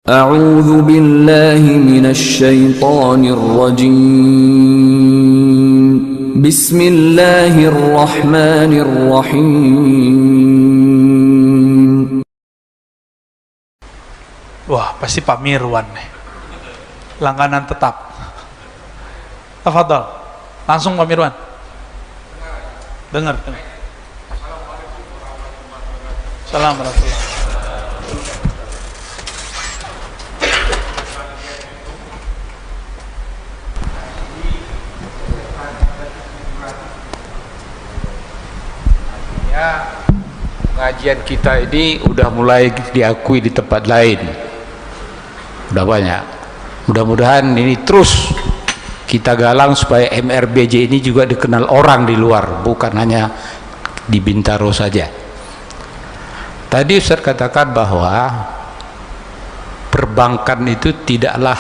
أعوذ بالله من الشيطان الرجيم بسم الله الرحمن الرحيم. Wah, pasti Pak Mirwan nih, langganan tetap. Tafadhol, langsung Pak Mirwan. Dengar. Assalamualaikum warahmatullahi wabarakatuh. Pengajian kita ini udah mulai diakui di tempat lain, udah banyak. Mudah-mudahan ini terus kita galang supaya MRBJ ini juga dikenal orang di luar, bukan hanya di Bintaro saja. Tadi Ustaz katakan bahwa perbankan itu tidaklah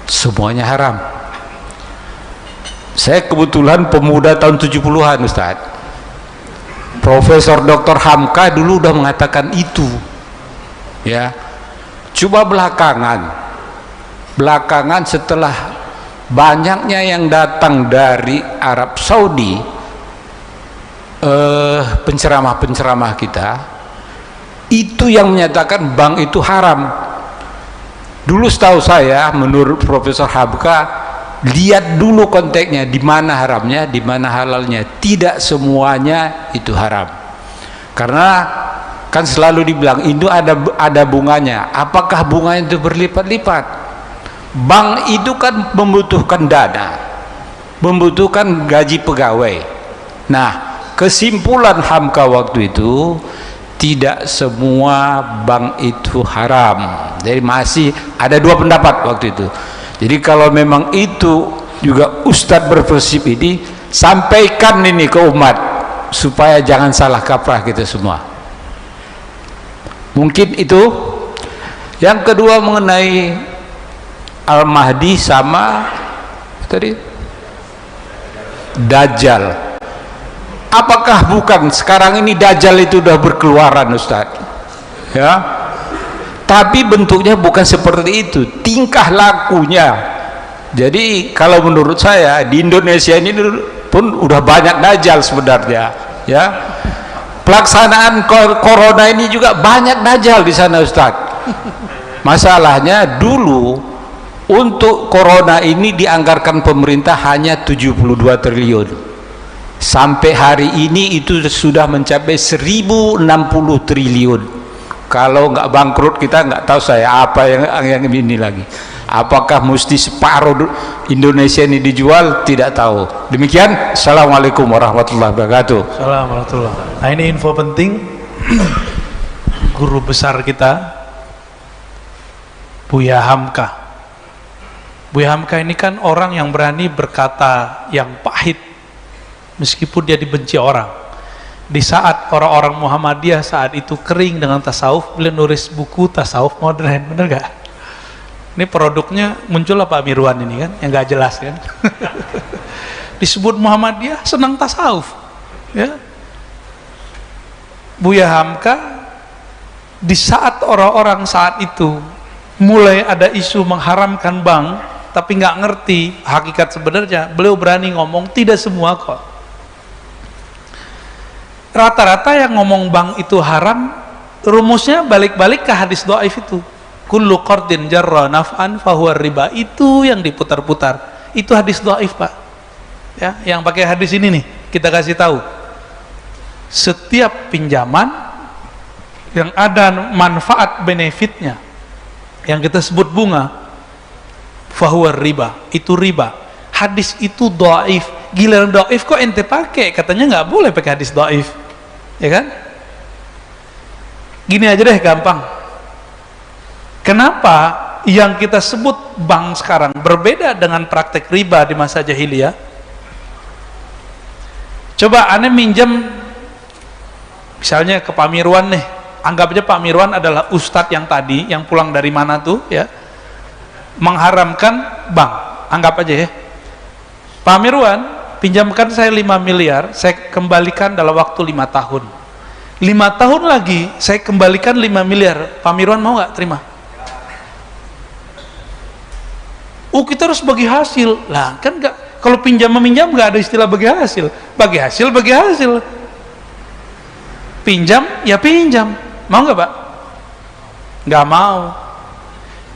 semuanya haram. Saya kebetulan pemuda tahun 70-an Ustaz. Profesor Dr. Hamka dulu udah mengatakan itu, ya. Coba belakangan setelah banyaknya yang datang dari Arab Saudi, penceramah-penceramah kita itu yang menyatakan bank itu haram. Dulu setahu saya, menurut Profesor Hamka, lihat dulu konteksnya, di mana haramnya, di mana halalnya. Tidak semuanya itu haram, karena kan selalu dibilang itu ada bunganya. Apakah bunganya itu berlipat-lipat? Bank itu kan membutuhkan dana, membutuhkan gaji pegawai. Nah, kesimpulan Hamka waktu itu, tidak semua bank itu haram. Jadi masih ada dua pendapat waktu itu. Jadi kalau memang itu juga Ustadz berprinsip ini, sampaikan ini ke umat supaya jangan salah kaprah kita semua. Mungkin itu. Yang kedua mengenai Al-Mahdi sama tadi Dajjal. Apakah bukan sekarang ini Dajjal itu sudah berkeluaran Ustadz? Ya. Tapi bentuknya bukan seperti itu, tingkah lakunya. Jadi kalau menurut saya di Indonesia ini pun udah banyak dajjal sebenarnya, ya. Pelaksanaan corona ini juga banyak dajjal di sana Ustaz. Masalahnya dulu untuk corona ini dianggarkan pemerintah hanya 72 triliun. Sampai hari ini itu sudah mencapai 1060 triliun. Kalau nggak bangkrut kita nggak tahu saya apa yang ini lagi. Apakah mesti separuh Indonesia ini dijual? Tidak tahu. Demikian. Assalamualaikum warahmatullahi wabarakatuh. Assalamualaikum. Nah, ini info penting. Guru besar kita, Buya Hamka. Buya Hamka ini kan orang yang berani berkata yang pahit, meskipun dia dibenci orang. Di saat orang-orang Muhammadiyah saat itu kering dengan tasawuf, beliau nulis buku tasawuf modern, bener gak? Ini produknya muncul Pak Mirwan ini kan, yang gak jelas kan. Disebut Muhammadiyah senang tasawuf, ya. Buya Hamka di saat orang-orang saat itu mulai ada isu mengharamkan bank, tapi nggak ngerti hakikat sebenarnya, beliau berani ngomong tidak semua kok. Rata-rata yang ngomong bank itu haram, rumusnya balik-balik ke hadis dhaif itu. Kullu qardin jarra naf'an fahuwa riba. Itu yang diputar-putar. Itu hadis dhaif, Pak. Ya, yang pakai hadis ini nih, kita kasih tahu. Setiap pinjaman yang ada manfaat benefitnya, yang kita sebut bunga, fahuwa riba. Itu riba. Hadis itu dhaif. Giliran dhaif kok ente pakai? Katanya nggak boleh pakai hadis dhaif. Ya kan? Gini aja deh, gampang. Kenapa yang kita sebut bank sekarang berbeda dengan praktek riba di masa jahiliyah? Coba aneh minjem misalnya ke Pak Mirwan nih, anggap aja Pak Mirwan adalah ustadz yang tadi yang pulang dari mana tuh, ya, mengharamkan bank. Anggap aja ya, Pak Mirwan, pinjamkan saya 5 miliar, saya kembalikan dalam waktu 5 tahun. 5 tahun lagi saya kembalikan 5 miliar. Pak Mirwan mau nggak terima? Oh kita harus bagi hasil. Lah kan nggak, kalau pinjam meminjam nggak ada istilah bagi hasil. Bagi hasil, bagi hasil. Pinjam ya pinjam. Mau nggak Pak? Nggak mau.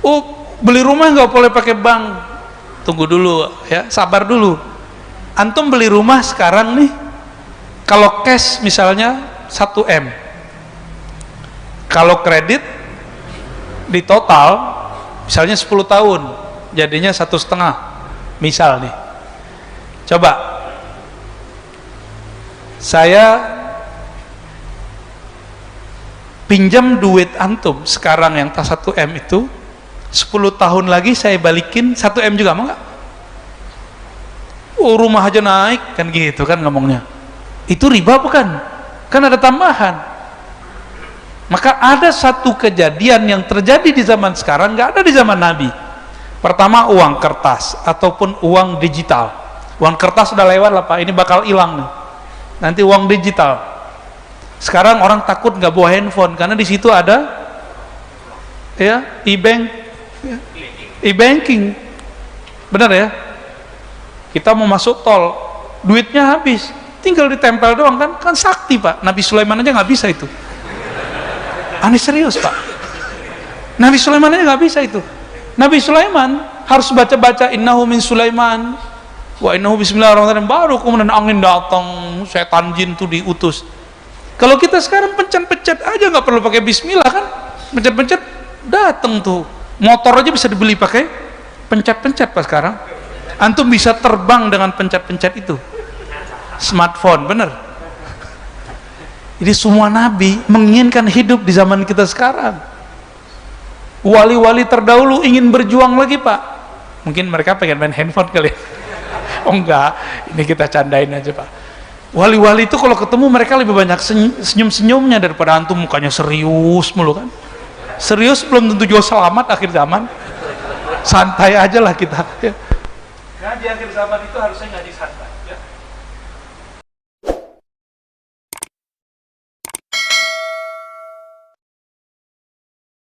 Oh beli rumah nggak boleh pakai bank. Tunggu dulu ya, sabar dulu. Antum beli rumah sekarang nih, kalau cash misalnya 1 M, kalau kredit di total misalnya 10 tahun jadinya 1,5 misal nih. Coba saya pinjam duit antum sekarang yang tas 1 M itu, 10 tahun lagi saya balikin 1 M juga, mau nggak? Oh rumah aja naik kan gitu kan ngomongnya. Itu riba bukan? Kan ada tambahan. Maka ada satu kejadian yang terjadi di zaman sekarang nggak ada di zaman Nabi. Pertama uang kertas ataupun uang digital. Uang kertas sudah lewat lah Pak, ini bakal hilang nih. Nanti uang digital. Sekarang orang takut nggak bawa handphone karena di situ ada ya e-banking. Benar ya? Kita mau masuk tol, duitnya habis, tinggal ditempel doang kan sakti Pak. Nabi Sulaiman aja nggak bisa itu. Aneh serius Pak. Nabi Sulaiman aja nggak bisa itu. Nabi Sulaiman harus baca-baca innahu min Sulaiman wa innahu bismillahirrahmanirrahim, baru kemudian angin datang, setan jin tuh diutus. Kalau kita sekarang pencet-pencet aja nggak perlu pakai bismillah kan, pencet-pencet datang tuh. Motor aja bisa dibeli pakai pencet-pencet Pak sekarang. Antum bisa terbang dengan pencet-pencet itu, smartphone, bener. Jadi semua nabi menginginkan hidup di zaman kita sekarang. Wali-wali terdahulu ingin berjuang lagi Pak. Mungkin mereka pengen main handphone kali ya. Oh enggak, ini kita candain aja Pak. Wali-wali itu kalau ketemu mereka lebih banyak senyum-senyumnya daripada antum mukanya serius mulu kan. Serius belum tentu juga selamat akhir zaman. Santai aja lah kita ya. Nah di akhir zaman itu harusnya ngaji santai ya.